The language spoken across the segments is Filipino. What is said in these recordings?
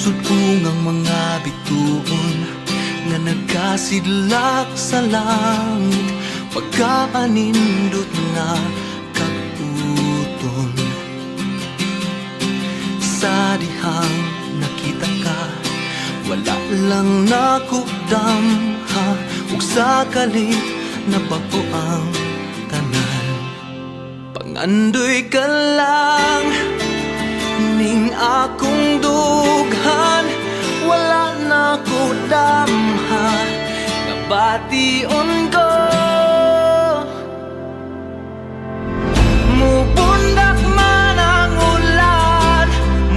Sudkong ang mga bituon nga nagkasidlak sa langit, pagkaanindot nga kaguton. Sa dihang nakita ka, wala lang nakudam ha, ug sa kalit nabago ang tanan. Pangandoy ka lang ning akong dughan, wala na ko damha nga bation ko. Mupundak man ang ulan,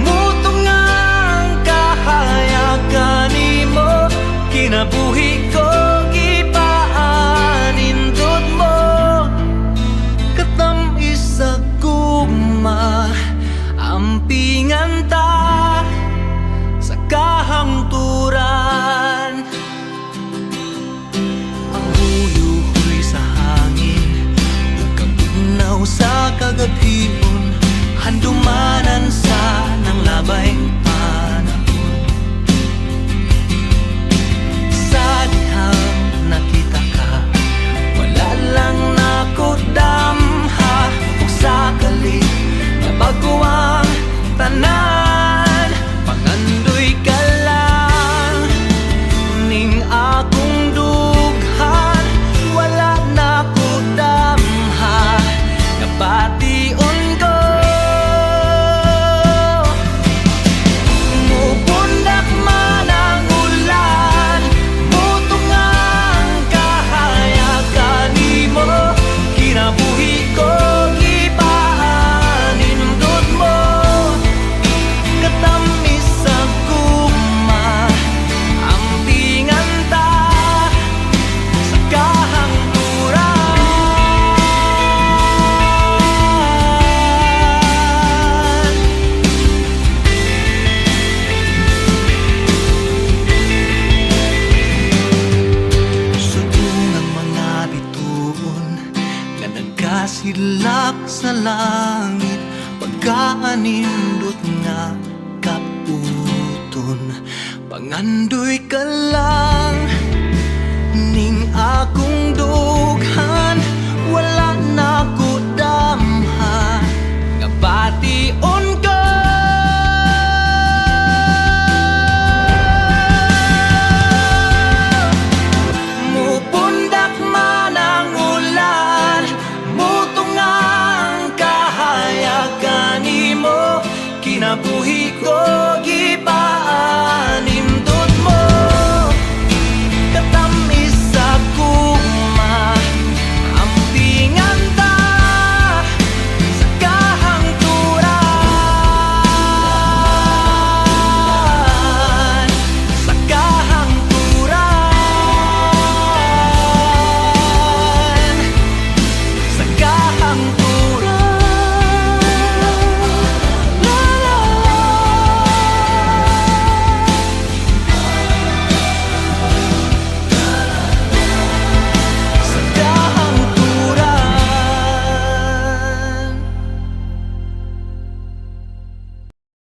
mutong ang kahayagan nimo, kinabuhi ko gipaanindot mo, katamis sa guma ampingan ta sa kahangturan. Ang huyuhoy sa hangin, ug kagugnaw sa kagabhion, handumanan sa nang labayng panahon. Sa dihang nakita ka, wala lang nakudamha, ug sa kalit nabago ang tanan. Pangandoy ka lang ning akong dughan, wala na ko damha nga bation ko. Mupundak man ang ulan, mutong ang kahayagan nimo, kinabuhi ko gipaanindot mo, katamis sa guma ampingan ta sa kahangturan. Sudkong ang mga bituon nga nagkasidlak sa langit, pagkaanindot nga kaputon. Pangandoy ka lang